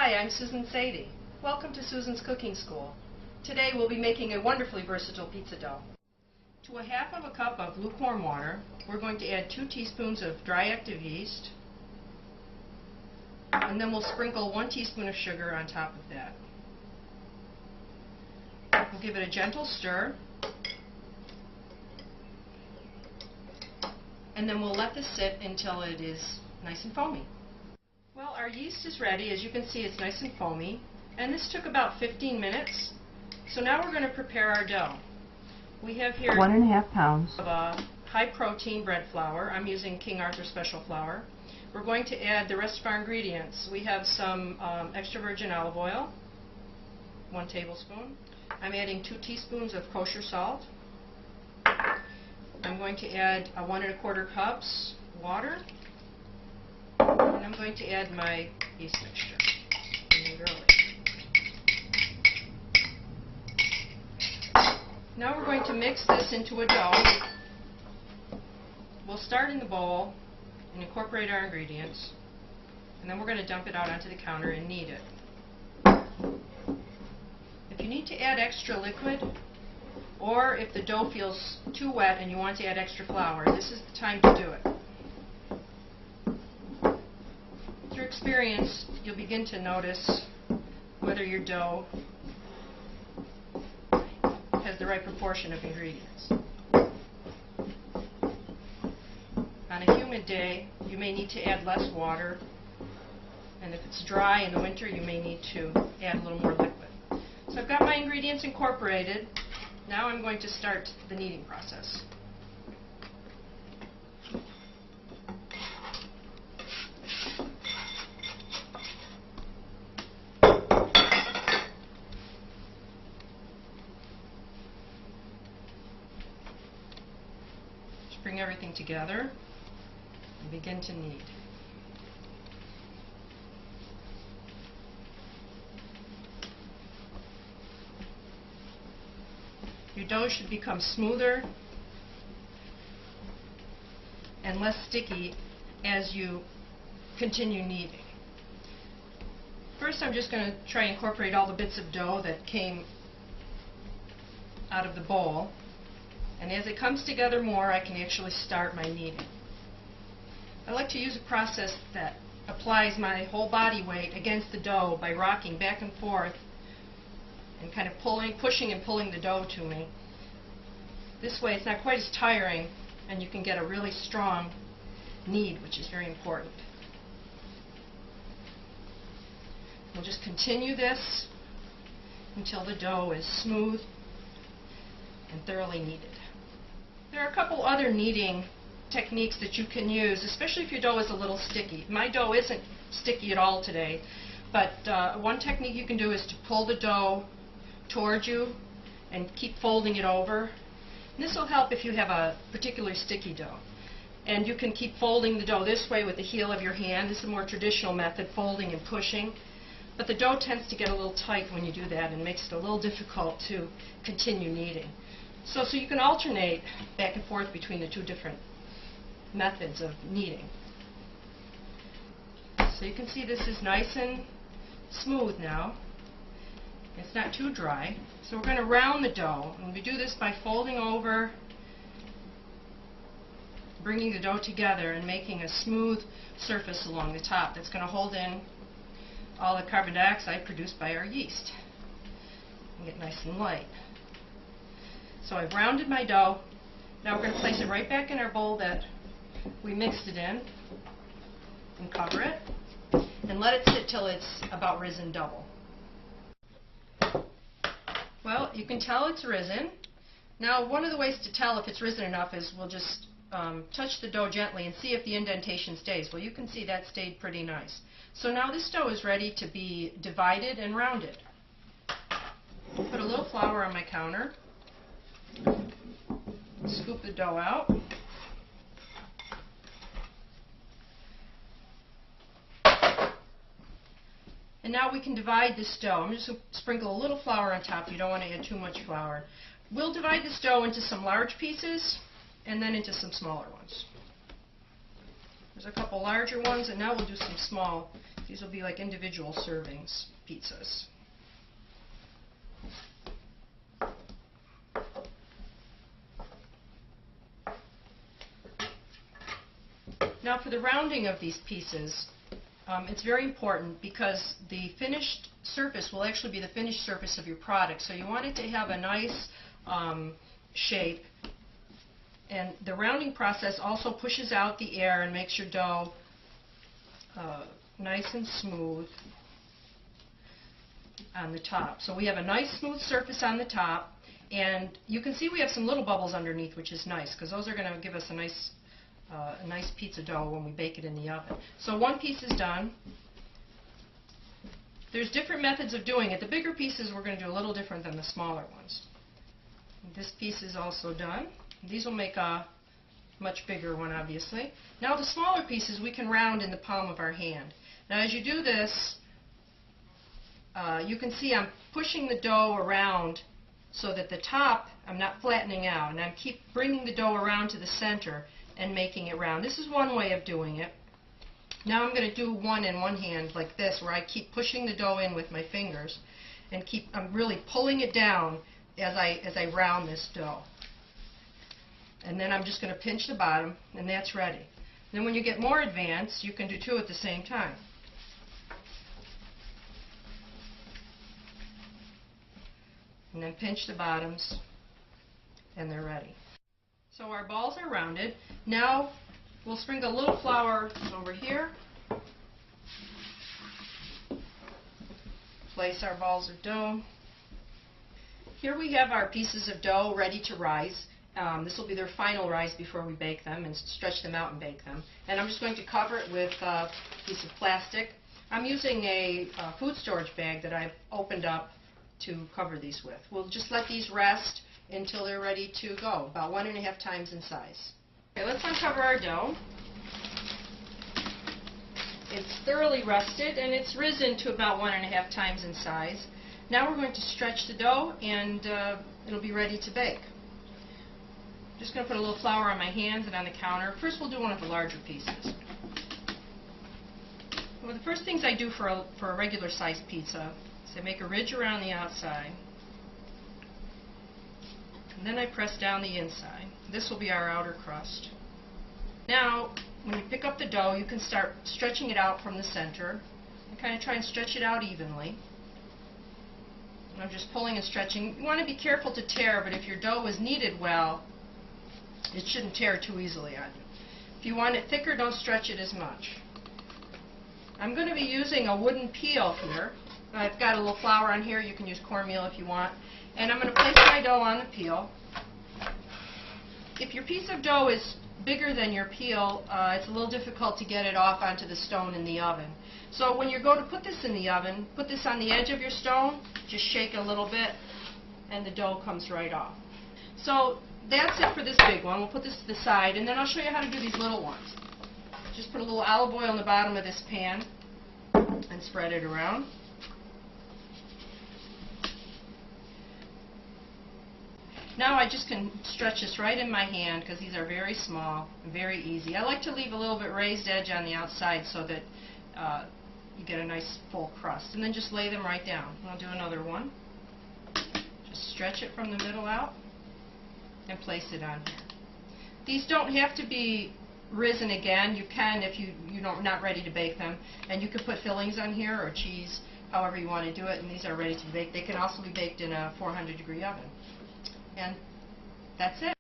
Hi, I'm Susan Sadie. Welcome to Susan's Cooking School. Today we'll be making a wonderfully versatile pizza dough. To a half of a cup of lukewarm water, we're going to add 2 teaspoons of dry active yeast, and then we'll sprinkle 1 teaspoon of sugar on top of that. We'll give it a gentle stir, and then we'll let this sit until it is nice and foamy. Well, our yeast is ready. As you can see, it's nice and foamy, and this took about 15 minutes. So now we're going to prepare our dough. We have here 1.5 pounds of high-protein bread flour. I'm using King Arthur Special Flour. We're going to add the rest of our ingredients. We have some extra virgin olive oil, 1 tablespoon. I'm adding 2 teaspoons of kosher salt. I'm going to add 1 1/4 cups water. And I'm going to add my yeast mixture. Now we're going to mix this into a dough. We'll start in the bowl and incorporate our ingredients, and then we're going to dump it out onto the counter and knead it. If you need to add extra liquid, or if the dough feels too wet and you want to add extra flour, this is the time to do it. Through experience, you'll begin to notice whether your dough has the right proportion of ingredients. On a humid day, you may need to add less water, and if it's dry in the winter, you may need to add a little more liquid. So I've got my ingredients incorporated. Now I'm going to start the kneading process. Just bring everything together and begin to knead. Your dough should become smoother and less sticky as you continue kneading. First, I'm just going to try and incorporate all the bits of dough that came out of the bowl, and as it comes together more, I can actually start my kneading. I like to use a process that applies my whole body weight against the dough by rocking back and forth and kind of pushing and pulling the dough to me. This way it's not quite as tiring, and you can get a really strong knead, which is very important. We'll just continue this until the dough is smooth and thoroughly kneaded. There are a couple other kneading techniques that you can use, especially if your dough is a little sticky. My dough isn't sticky at all today, but one technique you can do is to pull the dough towards you and keep folding it over. And this will help if you have a particularly sticky dough. And you can keep folding the dough this way with the heel of your hand. This is a more traditional method, folding and pushing. But the dough tends to get a little tight when you do that and makes it a little difficult to continue kneading. So you can alternate back and forth between the 2 different methods of kneading. So you can see this is nice and smooth now. It's not too dry. So we're going to round the dough, and we do this by folding over, bringing the dough together and making a smooth surface along the top that's going to hold in all the carbon dioxide produced by our yeast and get nice and light. So I've rounded my dough. Now we're going to place it right back in our bowl that we mixed it in and cover it and let it sit till it's about risen double. Well, you can tell it's risen. Now, one of the ways to tell if it's risen enough is we'll just touch the dough gently and see if the indentation stays. Well, you can see that stayed pretty nice. So now this dough is ready to be divided and rounded. Put a little flour on my counter. Scoop the dough out. And now we can divide this dough. I'm just going to sprinkle a little flour on top. You don't want to add too much flour. We'll divide this dough into some large pieces and then into some smaller ones. There's a couple larger ones, and now we'll do some small These will be like individual servings pizzas. Now for the rounding of these pieces, it's very important because the finished surface will actually be the finished surface of your product. So you want it to have a nice shape. And the rounding process also pushes out the air and makes your dough nice and smooth on the top. So we have a nice smooth surface on the top, and you can see we have some little bubbles underneath, which is nice because those are going to give us a nice pizza dough when we bake it in the oven. So one piece is done. There's different methods of doing it. The bigger pieces we're going to do a little different than the smaller ones. This piece is also done. These will make a much bigger one, obviously. Now the smaller pieces we can round in the palm of our hand. Now as you do this, you can see I'm pushing the dough around so that the top, I'm not flattening out, and I keep bringing the dough around to the center and making it round. This is one way of doing it. Now I'm going to do one in one hand like this, where I keep pushing the dough in with my fingers and I'm really pulling it down as I round this dough. And then I'm just going to pinch the bottom, and that's ready. Then when you get more advanced, you can do two at the same time. And then pinch the bottoms, and they're ready. So our balls are rounded. Now we'll sprinkle a little flour over here. Place our balls of dough. Here we have our pieces of dough ready to rise. This will be their final rise before we bake them and stretch them out and bake them. And I'm just going to cover it with a piece of plastic. I'm using a food storage bag that I've opened up to cover these with. We'll just let these rest until they're ready to go, about 1.5 times in size. Okay, let's uncover our dough. It's thoroughly rested and it's risen to about 1.5 times in size. Now we're going to stretch the dough and it'll be ready to bake. I'm just going to put a little flour on my hands and on the counter. First we'll do one of the larger pieces. Well, the first things I do for a regular sized pizza is I make a ridge around the outside. And then I press down the inside. This will be our outer crust. Now, when you pick up the dough, you can start stretching it out from the center. And kind of try and stretch it out evenly. And I'm just pulling and stretching. You want to be careful to tear, but if your dough is kneaded well, it shouldn't tear too easily on you. If you want it thicker, don't stretch it as much. I'm going to be using a wooden peel here. I've got a little flour on here. You can use cornmeal if you want. And I'm going to place my dough on the peel. If your piece of dough is bigger than your peel, it's a little difficult to get it off onto the stone in the oven. So when you go to put this in the oven, put this on the edge of your stone, just shake a little bit, and the dough comes right off. So that's it for this big one. We'll put this to the side, and then I'll show you how to do these little ones. Just put a little olive oil in the bottom of this pan and spread it around. Now I just can stretch this right in my hand because these are very small and very easy. I like to leave a little bit raised edge on the outside so that you get a nice full crust. And then just lay them right down. I'll do another one. Just stretch it from the middle out and place it on here. These don't have to be risen again. You can if you're not ready to bake them. And you can put fillings on here or cheese, however you want to do it, and these are ready to bake. They can also be baked in a 400-degree oven. And that's it.